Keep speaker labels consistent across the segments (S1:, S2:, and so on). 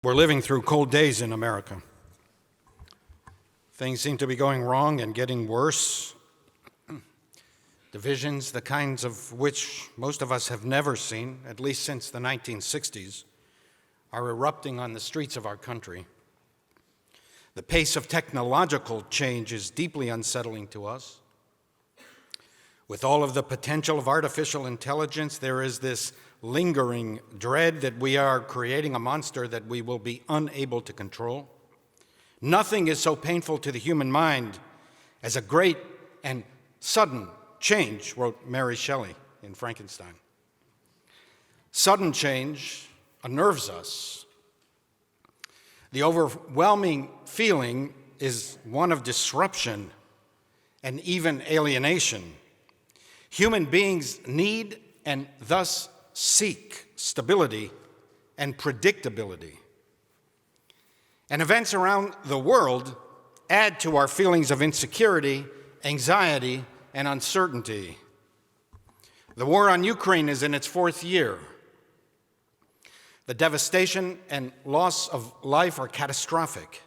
S1: We're living through cold days in America. Things seem to be going wrong and getting worse. Divisions, the kinds of which most of us have never seen, at least since the 1960s, are erupting on the streets of our country. The pace of technological change is deeply unsettling to us. With all of the potential of artificial intelligence, there is this lingering dread that we are creating a monster that we will be unable to control. Nothing is so painful to the human mind as a great and sudden change, wrote Mary Shelley in Frankenstein. Sudden change unnerves us. The overwhelming feeling is one of disruption and even alienation. Human beings need and thus seek stability and predictability. And events around the world add to our feelings of insecurity, anxiety, and uncertainty. The war on Ukraine is in its fourth year. The devastation and loss of life are catastrophic.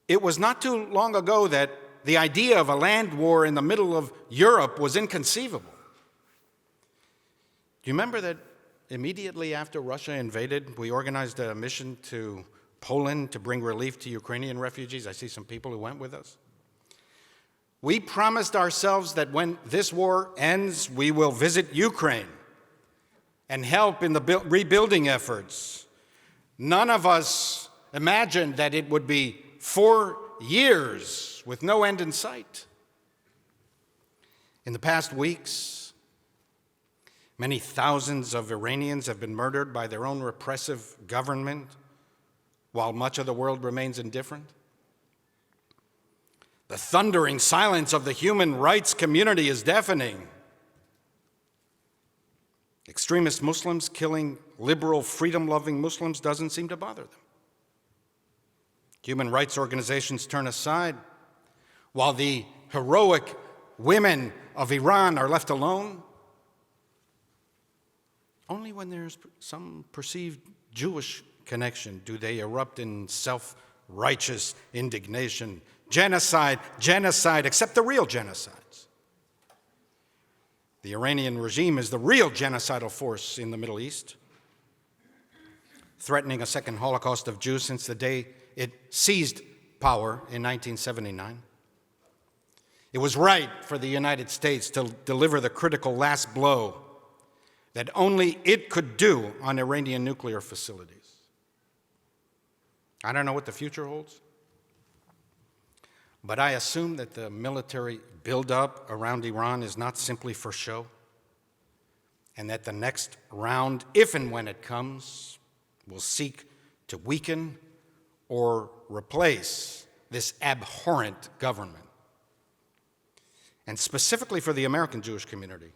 S1: It was not too long ago that the idea of a land war in the middle of Europe was inconceivable. Do you remember that immediately after Russia invaded, we organized a mission to Poland to bring relief to Ukrainian refugees? I see some people who went with us. We promised ourselves that when this war ends, we will visit Ukraine and help in the rebuilding efforts. None of us imagined that it would be 4 years with no end in sight. In the past weeks, many thousands of Iranians have been murdered by their own repressive government, while much of the world remains indifferent. The thundering silence of the human rights community is deafening. Extremist Muslims killing liberal, freedom-loving Muslims doesn't seem to bother them. Human rights organizations turn aside, while the heroic women of Iran are left alone. Only when there's some perceived Jewish connection do they erupt in self-righteous indignation. Genocide, except the real genocides. The Iranian regime is the real genocidal force in the Middle East, threatening a second Holocaust of Jews since the day it seized power in 1979. It was right for the United States to deliver the critical last blow that only it could do on Iranian nuclear facilities. I don't know what the future holds, but I assume that the military buildup around Iran is not simply for show, and that the next round, if and when it comes, will seek to weaken or replace this abhorrent government. And specifically for the American Jewish community,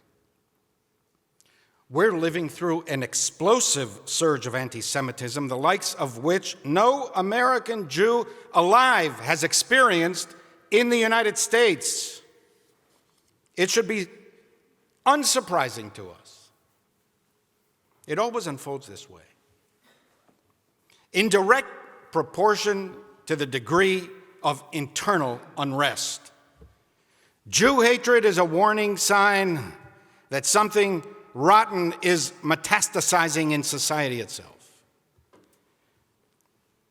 S1: we're living through an explosive surge of anti-Semitism, the likes of which no American Jew alive has experienced in the United States. It should be unsurprising to us. It always unfolds this way. In direct proportion to the degree of internal unrest. Jew hatred is a warning sign that something rotten is metastasizing in society itself.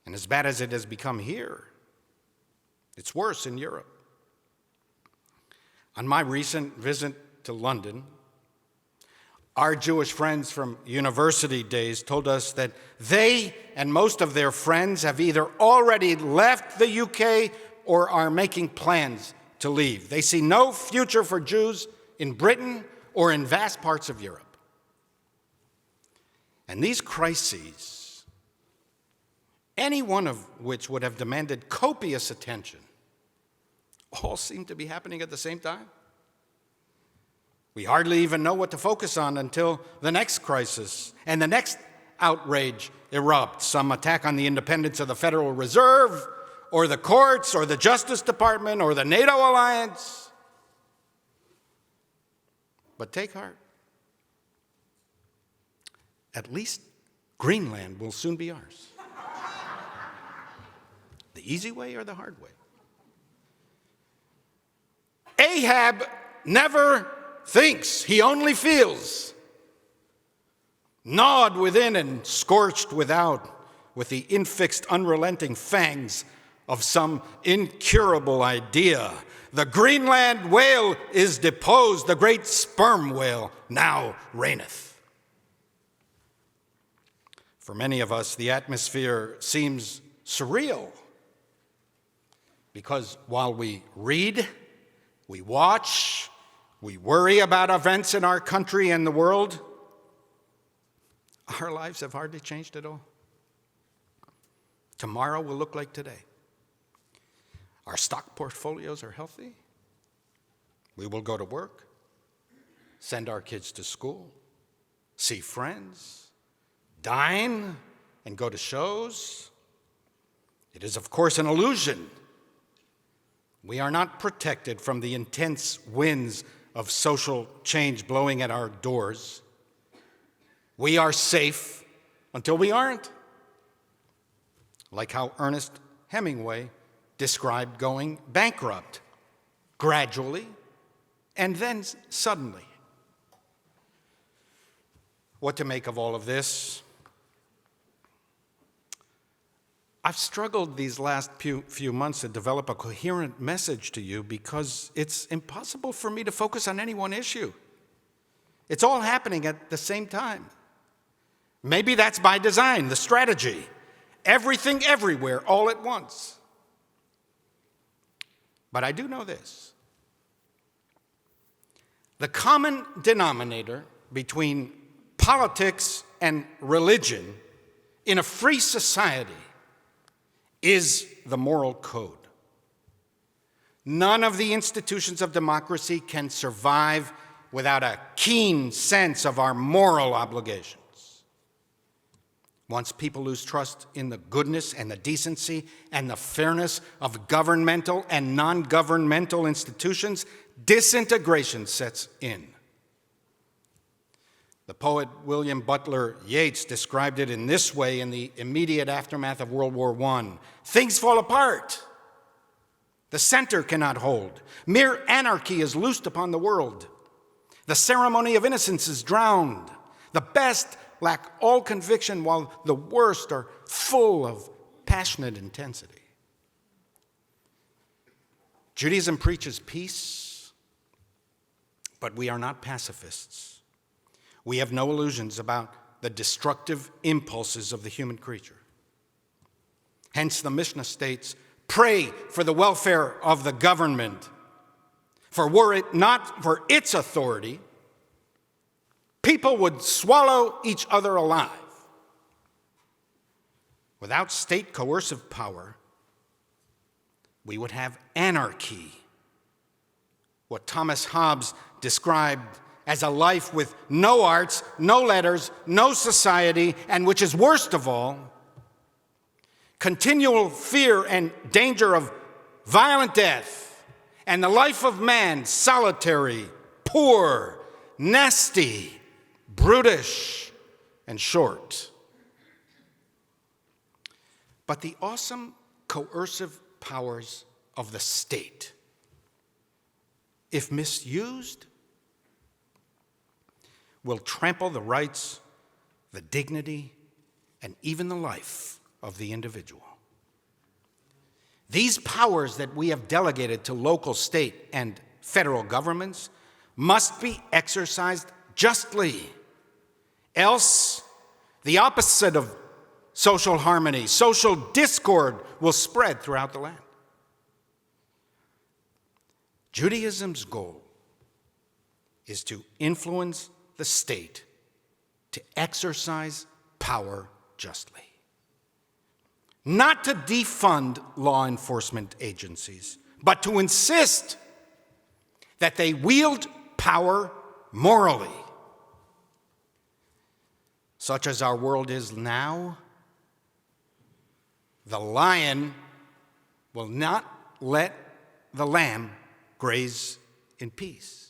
S1: And as bad as it has become here, it's worse in Europe. On my recent visit to London, our Jewish friends from university days told us that they and most of their friends have either already left the UK or are making plans to leave. They see no future for Jews in Britain or in vast parts of Europe. And these crises, any one of which would have demanded copious attention, all seem to be happening at the same time. We hardly even know what to focus on until the next crisis and the next outrage erupts. Some attack on the independence of the Federal Reserve, or the courts, or the Justice Department, or the NATO alliance. But take heart. At least Greenland will soon be ours. The easy way or the hard way? Ahab never thinks, he only feels. Gnawed within and scorched without, with the infixed, unrelenting fangs of some incurable idea. The Greenland whale is deposed, the great sperm whale now reigneth. For many of us, the atmosphere seems surreal, because while we read, we watch, we worry about events in our country and the world, our lives have hardly changed at all. Tomorrow will look like today. Our stock portfolios are healthy. We will go to work, send our kids to school, see friends, dine, and go to shows. It is, of course, an illusion. We are not protected from the intense winds of social change blowing at our doors. We are safe until we aren't. Like how Ernest Hemingway described going bankrupt, gradually and then suddenly. What to make of all of this? I've struggled these last few months to develop a coherent message to you because it's impossible for me to focus on any one issue. It's all happening at the same time. Maybe that's by design, the strategy. Everything, everywhere, all at once. But I do know this. The common denominator between politics and religion in a free society is the moral code. None of the institutions of democracy can survive without a keen sense of our moral obligations. Once people lose trust in the goodness and the decency and the fairness of governmental and non-governmental institutions, disintegration sets in. The poet William Butler Yeats described it in this way in the immediate aftermath of World War I. Things fall apart. The center cannot hold. Mere anarchy is loosed upon the world. The ceremony of innocence is drowned. The best lack all conviction, while the worst are full of passionate intensity. Judaism preaches peace, but we are not pacifists. We have no illusions about the destructive impulses of the human creature. Hence, the Mishnah states, pray for the welfare of the government, for were it not for its authority, people would swallow each other alive. Without state coercive power, we would have anarchy, what Thomas Hobbes described as a life with no arts, no letters, no society, and which is worst of all, continual fear and danger of violent death, and the life of man solitary, poor, nasty, brutish, and short. But the awesome coercive powers of the state, if misused, will trample the rights, the dignity, and even the life of the individual. These powers that we have delegated to local, state, and federal governments must be exercised justly. Else, the opposite of social harmony, social discord, will spread throughout the land. Judaism's goal is to influence the state to exercise power justly. Not to defund law enforcement agencies, but to insist that they wield power morally. Such as our world is now, the lion will not let the lamb graze in peace.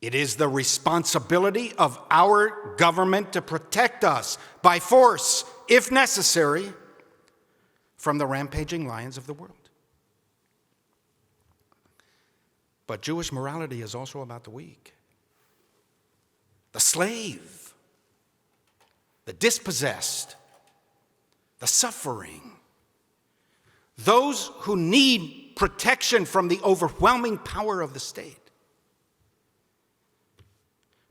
S1: It is the responsibility of our government to protect us by force, if necessary, from the rampaging lions of the world. But Jewish morality is also about the weak, the slave, the dispossessed, the suffering, those who need protection from the overwhelming power of the state.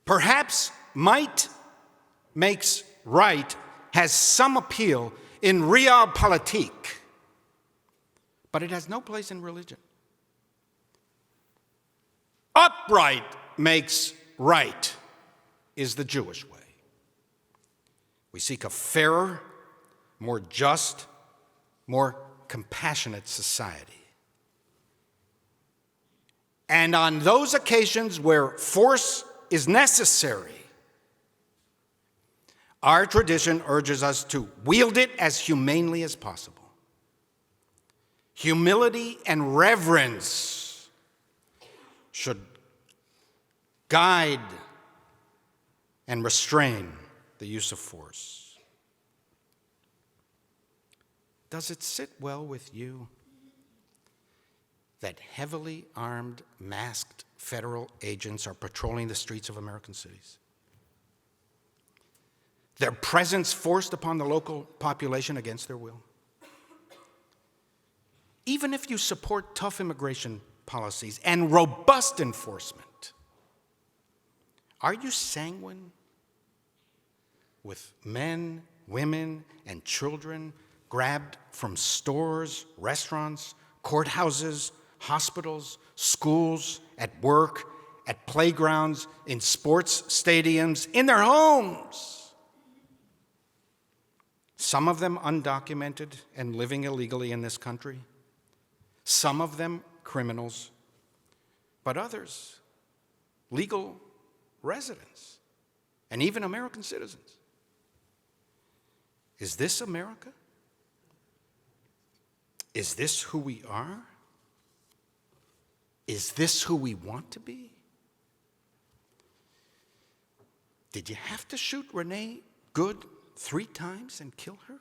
S1: Perhaps might makes right has some appeal in realpolitik, but it has no place in religion. Upright makes right is the Jewish way. We seek a fairer, more just, more compassionate society. And on those occasions where force is necessary, our tradition urges us to wield it as humanely as possible. Humility and reverence should guide and restrain the use of force. Does it sit well with you that heavily armed, masked federal agents are patrolling the streets of American cities? Their presence forced upon the local population against their will? Even if you support tough immigration policies and robust enforcement, are you sanguine with men, women, and children grabbed from stores, restaurants, courthouses, hospitals, schools, at work, at playgrounds, in sports stadiums, in their homes? Some of them undocumented and living illegally in this country. Some of them criminals, but others legal residents and even American citizens. Is this America? Is this who we are? Is this who we want to be? Did you have to shoot Renee Good 3 times and kill her?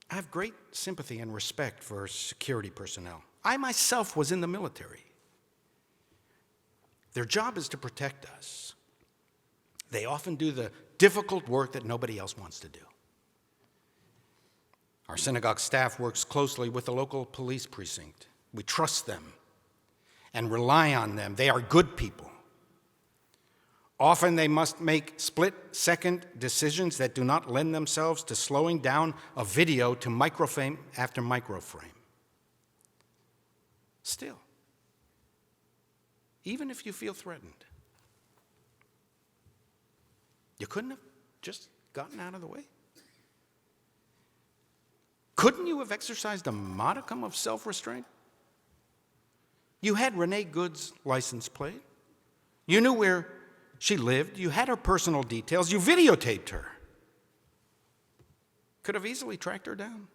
S1: I have great sympathy and respect for security personnel. I myself was in the military. Their job is to protect us. They often do the difficult work that nobody else wants to do. Our synagogue staff works closely with the local police precinct. We trust them and rely on them. They are good people. Often they must make split-second decisions that do not lend themselves to slowing down a video to microframe after microframe. Still, even if you feel threatened, you couldn't have just gotten out of the way? Couldn't you have exercised a modicum of self-restraint? You had Renee Good's license plate. You knew where she lived. You had her personal details. You videotaped her. Could have easily tracked her down.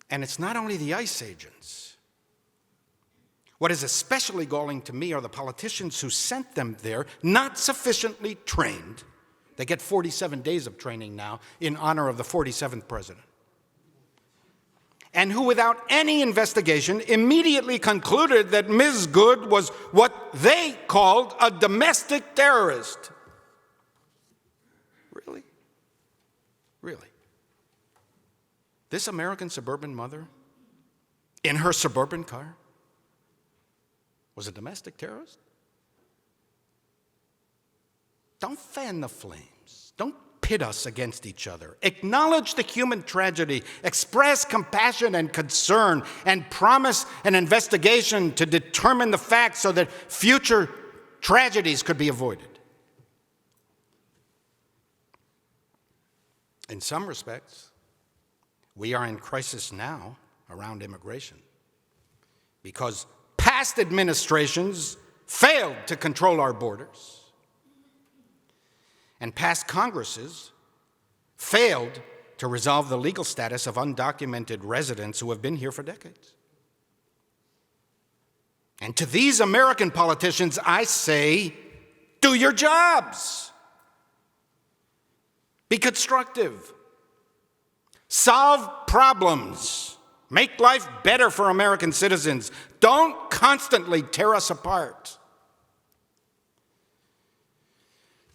S1: And it's not only the ICE agents. What is especially galling to me are the politicians who sent them there, not sufficiently trained. They get 47 days of training now in honor of the 47th president. And who, without any investigation, immediately concluded that Ms. Good was what they called a domestic terrorist. Really? Really? This American suburban mother, in her suburban car, was a domestic terrorist? Don't fan the flames. Don't pit us against each other. Acknowledge the human tragedy. Express compassion and concern, and promise an investigation to determine the facts so that future tragedies could be avoided. In some respects, we are in crisis now around immigration because past administrations failed to control our borders. And past Congresses failed to resolve the legal status of undocumented residents who have been here for decades. And to these American politicians, I say, do your jobs. Be constructive. Solve problems. Make life better for American citizens. Don't constantly tear us apart.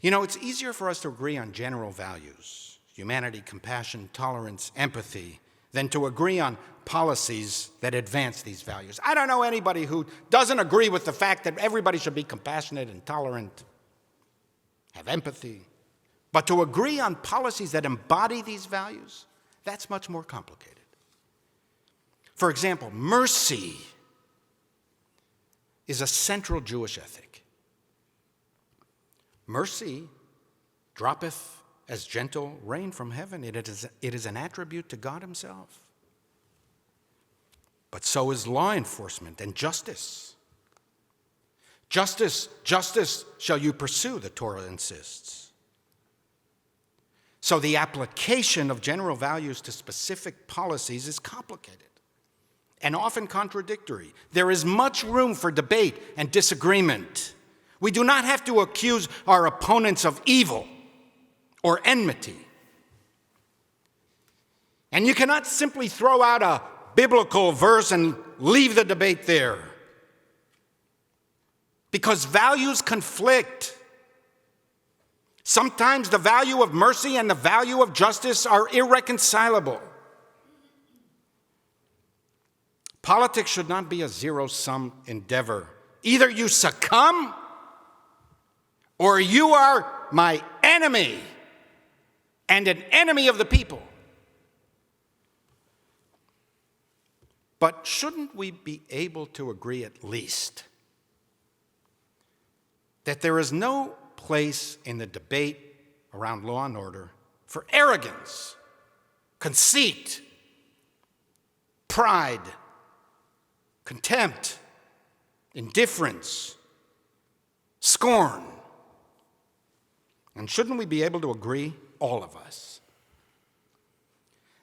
S1: You know, it's easier for us to agree on general values, humanity, compassion, tolerance, empathy, than to agree on policies that advance these values. I don't know anybody who doesn't agree with the fact that everybody should be compassionate and tolerant, have empathy. But to agree on policies that embody these values, that's much more complicated. For example, mercy is a central Jewish ethic. Mercy droppeth as gentle rain from heaven. It is an attribute to God himself. But so is law enforcement and justice. Justice shall you pursue, the Torah insists. So the application of general values to specific policies is complicated and often contradictory. There is much room for debate and disagreement. We do not have to accuse our opponents of evil or enmity. And you cannot simply throw out a biblical verse and leave the debate there, because values conflict. Sometimes the value of mercy and the value of justice are irreconcilable. Politics should not be a zero-sum endeavor. Either you succumb or you are my enemy and an enemy of the people. But shouldn't we be able to agree at least that there is no place in the debate around law and order for arrogance, conceit, pride, contempt, indifference, scorn? And shouldn't we be able to agree, all of us,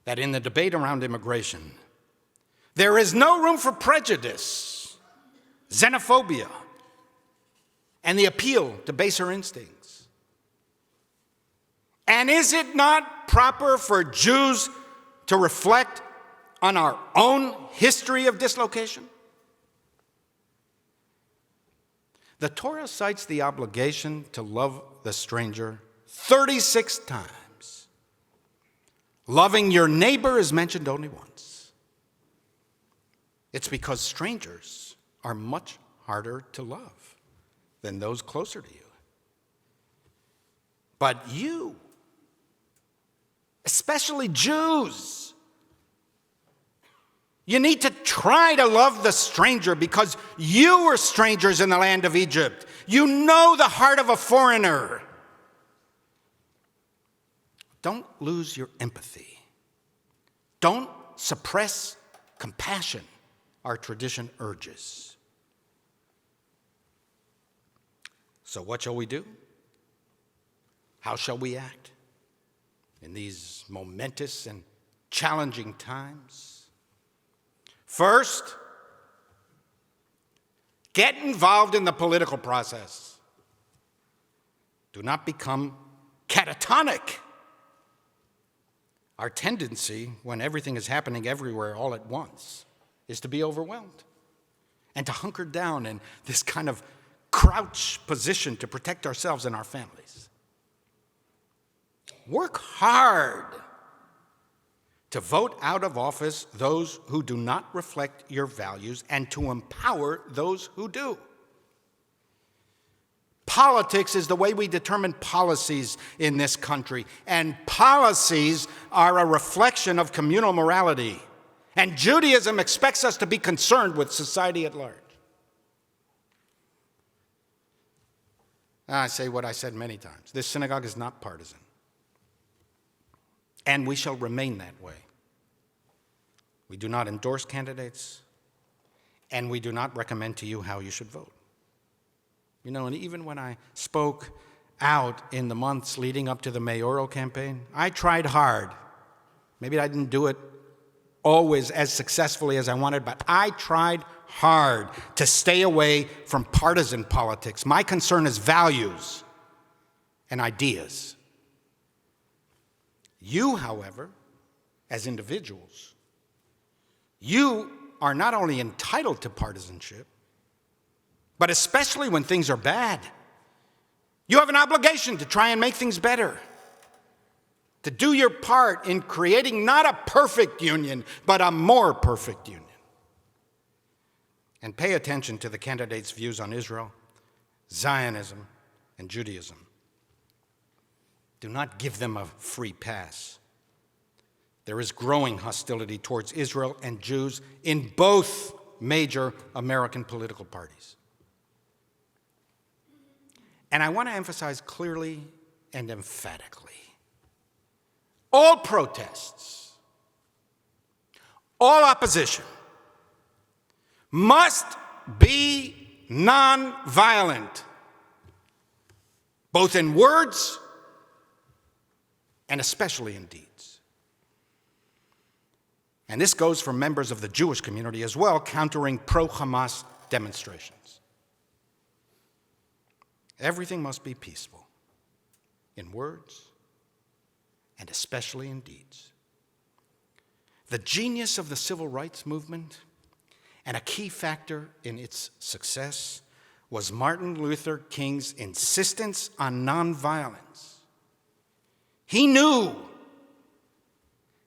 S1: that in the debate around immigration, there is no room for prejudice, xenophobia, and the appeal to baser instincts? And is it not proper for Jews to reflect on our own history of dislocation? The Torah cites the obligation to love the stranger 36 times. Loving your neighbor is mentioned only once. It's because strangers are much harder to love than those closer to you. But you, especially Jews, you need to try to love the stranger because you were strangers in the land of Egypt. You know the heart of a foreigner. Don't lose your empathy. Don't suppress compassion, our tradition urges. So what shall we do? How shall we act in these momentous and challenging times? First, get involved in the political process. Do not become catatonic. Our tendency, when everything is happening everywhere all at once, is to be overwhelmed and to hunker down in this kind of crouch position to protect ourselves and our families. Work hard to vote out of office those who do not reflect your values and to empower those who do. Politics is the way we determine policies in this country, and policies are a reflection of communal morality. And Judaism expects us to be concerned with society at large. I say what I said many times. This synagogue is not partisan. And we shall remain that way. We do not endorse candidates, and we do not recommend to you how you should vote. You know, and even when I spoke out in the months leading up to the mayoral campaign, I tried hard. Maybe I didn't do it always as successfully as I wanted, but I tried hard to stay away from partisan politics. My concern is values and ideas. You, however, as individuals, you are not only entitled to partisanship, but especially when things are bad, you have an obligation to try and make things better, to do your part in creating not a perfect union, but a more perfect union. And pay attention to the candidates' views on Israel, Zionism, and Judaism. Do not give them a free pass. There is growing hostility towards Israel and Jews in both major American political parties. And I want to emphasize clearly and emphatically, all protests, all opposition must be nonviolent, both in words and especially in deeds. And this goes for members of the Jewish community as well, countering pro-Hamas demonstrations. Everything must be peaceful, in words and especially in deeds. The genius of the civil rights movement, and a key factor in its success, was Martin Luther King's insistence on nonviolence. He knew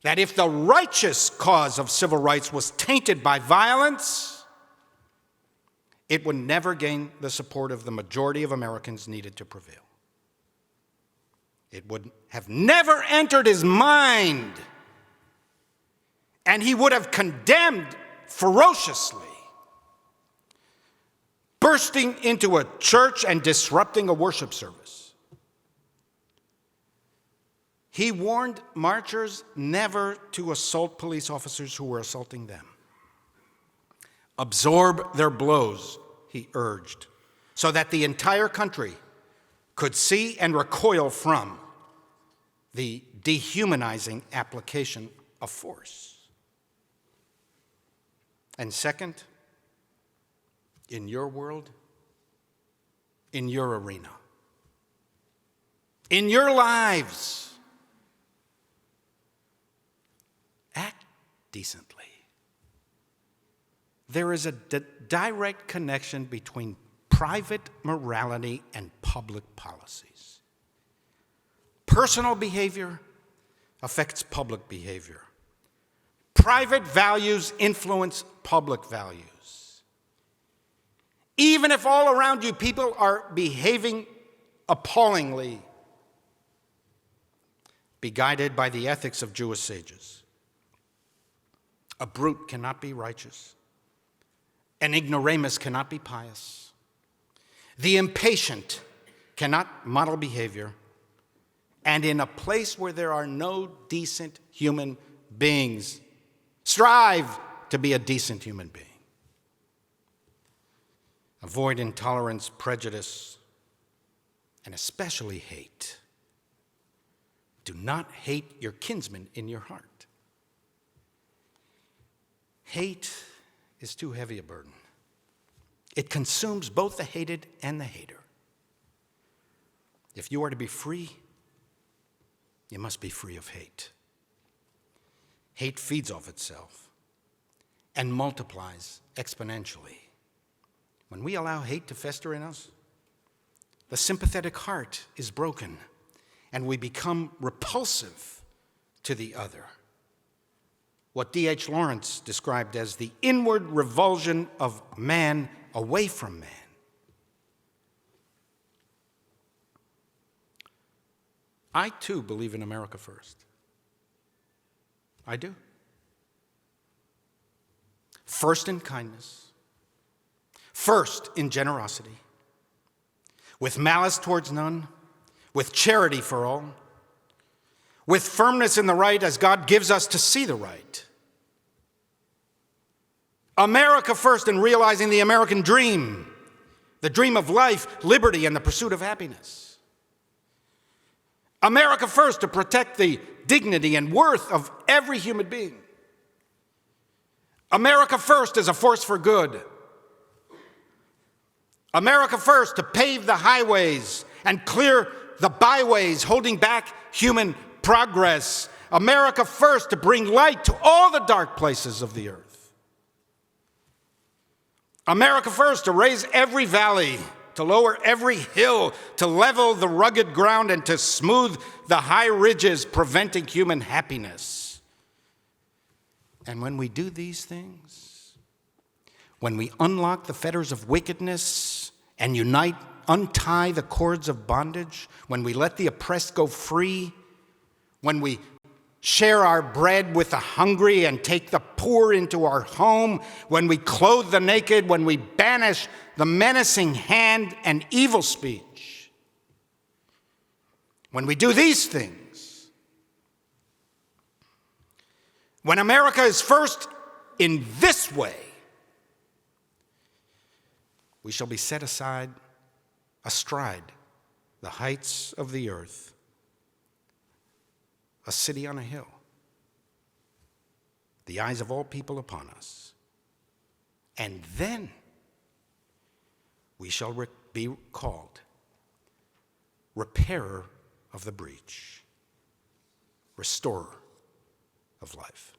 S1: that if the righteous cause of civil rights was tainted by violence, it would never gain the support of the majority of Americans needed to prevail. It would have never entered his mind, and he would have condemned ferociously bursting into a church and disrupting a worship service. He warned marchers never to assault police officers who were assaulting them. Absorb their blows, he urged, so that the entire country could see and recoil from the dehumanizing application of force. And second, in your world, in your arena, in your lives, act decently. There is a direct connection between private morality and public policies. Personal behavior affects public behavior. Private values influence public values. Even if all around you people are behaving appallingly, be guided by the ethics of Jewish sages. A brute cannot be righteous. An ignoramus cannot be pious. The impatient cannot model behavior. And in a place where there are no decent human beings, strive to be a decent human being. Avoid intolerance, prejudice, and especially hate. Do not hate your kinsman in your heart. Hate is too heavy a burden. It consumes both the hated and the hater. If you are to be free, you must be free of hate. Hate feeds off itself and multiplies exponentially. When we allow hate to fester in us, the sympathetic heart is broken and we become repulsive to the other. What D.H. Lawrence described as the inward revulsion of man away from man. I, too, believe in America first. I do. First in kindness. First in generosity. With malice towards none. With charity for all. With firmness in the right as God gives us to see the right. America first in realizing the American dream. The dream of life, liberty, and the pursuit of happiness. America first to protect the dignity and worth of every human being. America first as a force for good. America first to pave the highways and clear the byways holding back human progress. America first, to bring light to all the dark places of the earth. America first, to raise every valley, to lower every hill, to level the rugged ground, and to smooth the high ridges, preventing human happiness. And when we do these things, when we unlock the fetters of wickedness and untie the cords of bondage, when we let the oppressed go free, when we share our bread with the hungry and take the poor into our home, when we clothe the naked, when we banish the menacing hand and evil speech, when we do these things, when America is first in this way, we shall be set aside astride the heights of the earth, a city on a hill, the eyes of all people upon us. And then we shall be called repairer of the breach, restorer of life.